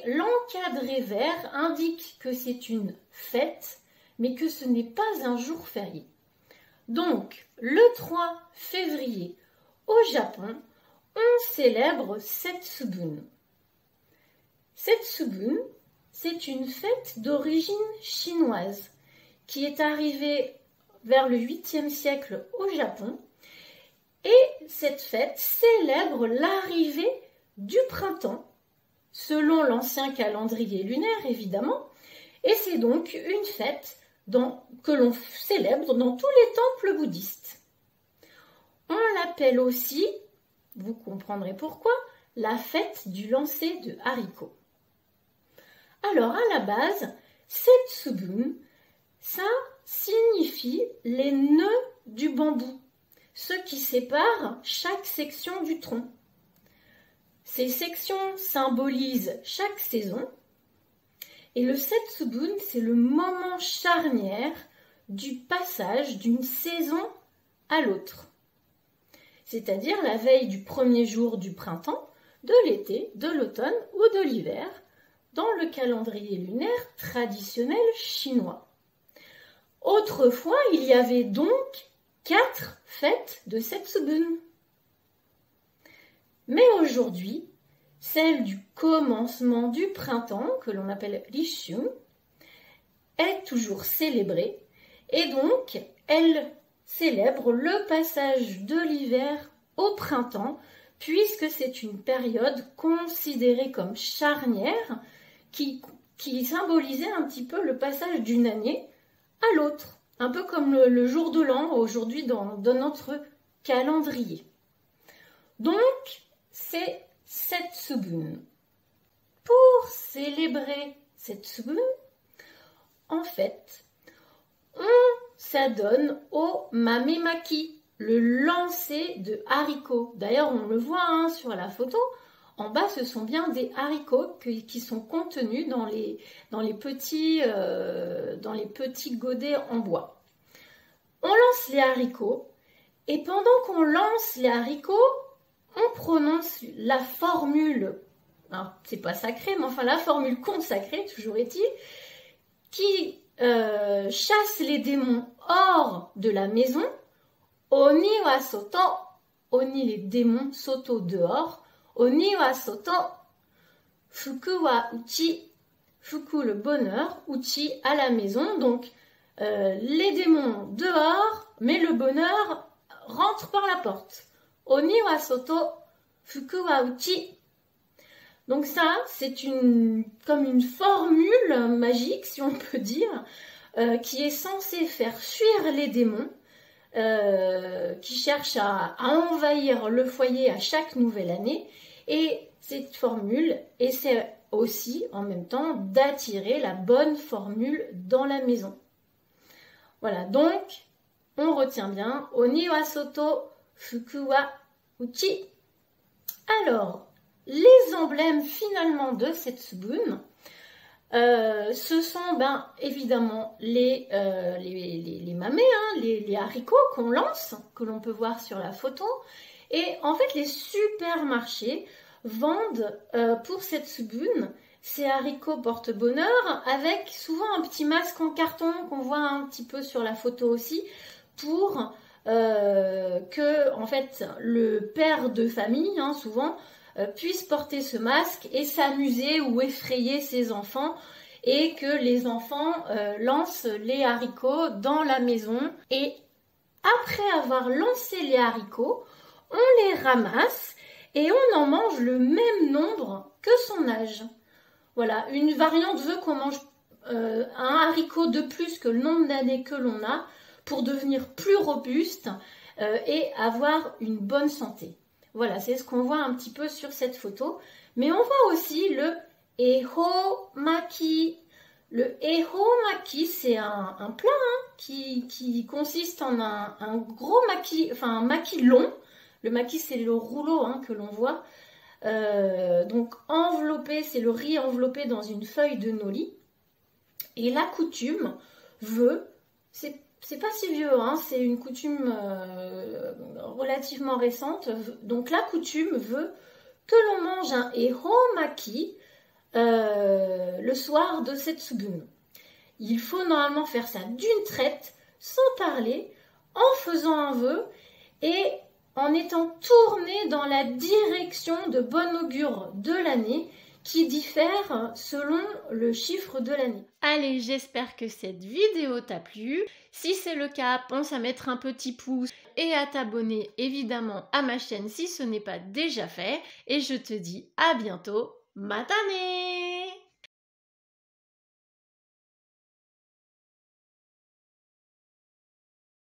L'encadré vert indique que c'est une fête, mais que ce n'est pas un jour férié. Donc, le 3 février, au Japon, on célèbre Setsubun. Setsubun, c'est une fête d'origine chinoise qui est arrivée vers le 8e siècle au Japon. Et cette fête célèbre l'arrivée du printemps, selon l'ancien calendrier lunaire évidemment, et c'est donc une fête que l'on célèbre dans tous les temples bouddhistes. On l'appelle aussi, vous comprendrez pourquoi, la fête du lancer de haricots. Alors à la base, Setsubun, ça signifie les nœuds du bambou, ceux qui séparent chaque section du tronc. Ces sections symbolisent chaque saison et le Setsubun, c'est le moment charnière du passage d'une saison à l'autre. C'est-à-dire la veille du premier jour du printemps, de l'été, de l'automne ou de l'hiver, dans le calendrier lunaire traditionnel chinois. Autrefois, il y avait donc 4 fêtes de Setsubun. Mais aujourd'hui, celle du commencement du printemps, que l'on appelle Rishun, est toujours célébrée et donc elle célèbre le passage de l'hiver au printemps puisque c'est une période considérée comme charnière qui symbolisait un petit peu le passage d'une année à l'autre, un peu comme le jour de l'an aujourd'hui dans notre calendrier. Donc, c'est Setsubun. Pour célébrer Setsubun, en fait, on s'adonne au mamemaki, le lancer de haricots. D'ailleurs, on le voit sur la photo. En bas, ce sont bien des haricots qui sont contenus dans les petits godets en bois. On lance les haricots et pendant qu'on lance les haricots, on prononce la formule, c'est pas sacré, mais enfin la formule consacrée, toujours est-il, qui chasse les démons hors de la maison. Oni wa soto, oni les démons, soto dehors, oni wa soto, fuku wa uchi, fuku le bonheur, uchi à la maison, donc les démons dehors, mais le bonheur rentre par la porte. Oni wa soto, fuku wa uchi. Donc ça, c'est comme une formule magique, si on peut dire, qui est censée faire fuir les démons, qui cherchent à envahir le foyer à chaque nouvelle année. Et cette formule essaie aussi, en même temps, d'attirer la bonne formule dans la maison. Voilà, donc, on retient bien, Oni wa soto, fuku wa uchi. Alors, les emblèmes finalement de Setsubun, ce sont évidemment les mamés, les haricots qu'on lance, que l'on peut voir sur la photo. Et en fait, les supermarchés vendent pour Setsubun ces haricots porte-bonheur avec souvent un petit masque en carton qu'on voit un petit peu sur la photo aussi pour que en fait le père de famille souvent puisse porter ce masque et s'amuser ou effrayer ses enfants et que les enfants lancent les haricots dans la maison et après avoir lancé les haricots, on les ramasse et on en mange le même nombre que son âge. Voilà, une variante veut qu'on mange un haricot de plus que le nombre d'années que l'on a pour devenir plus robuste et avoir une bonne santé. Voilà, c'est ce qu'on voit un petit peu sur cette photo. Mais on voit aussi le ehomaki. Le ehomaki, c'est un plat qui consiste en un gros maki, enfin un maki long. Le maki, c'est le rouleau que l'on voit. Donc enveloppé, c'est le riz enveloppé dans une feuille de nori. Et la coutume veut, c'est pas si vieux, c'est une coutume relativement récente. Donc la coutume veut que l'on mange un ehomaki le soir de cette Tsugun. Il faut normalement faire ça d'une traite, sans parler, en faisant un vœu et en étant tourné dans la direction de bon augure de l'année qui diffère selon le chiffre de l'année. Allez, j'espère que cette vidéo t'a plu. Si c'est le cas, pense à mettre un petit pouce et à t'abonner évidemment à ma chaîne si ce n'est pas déjà fait. Et je te dis à bientôt, matane!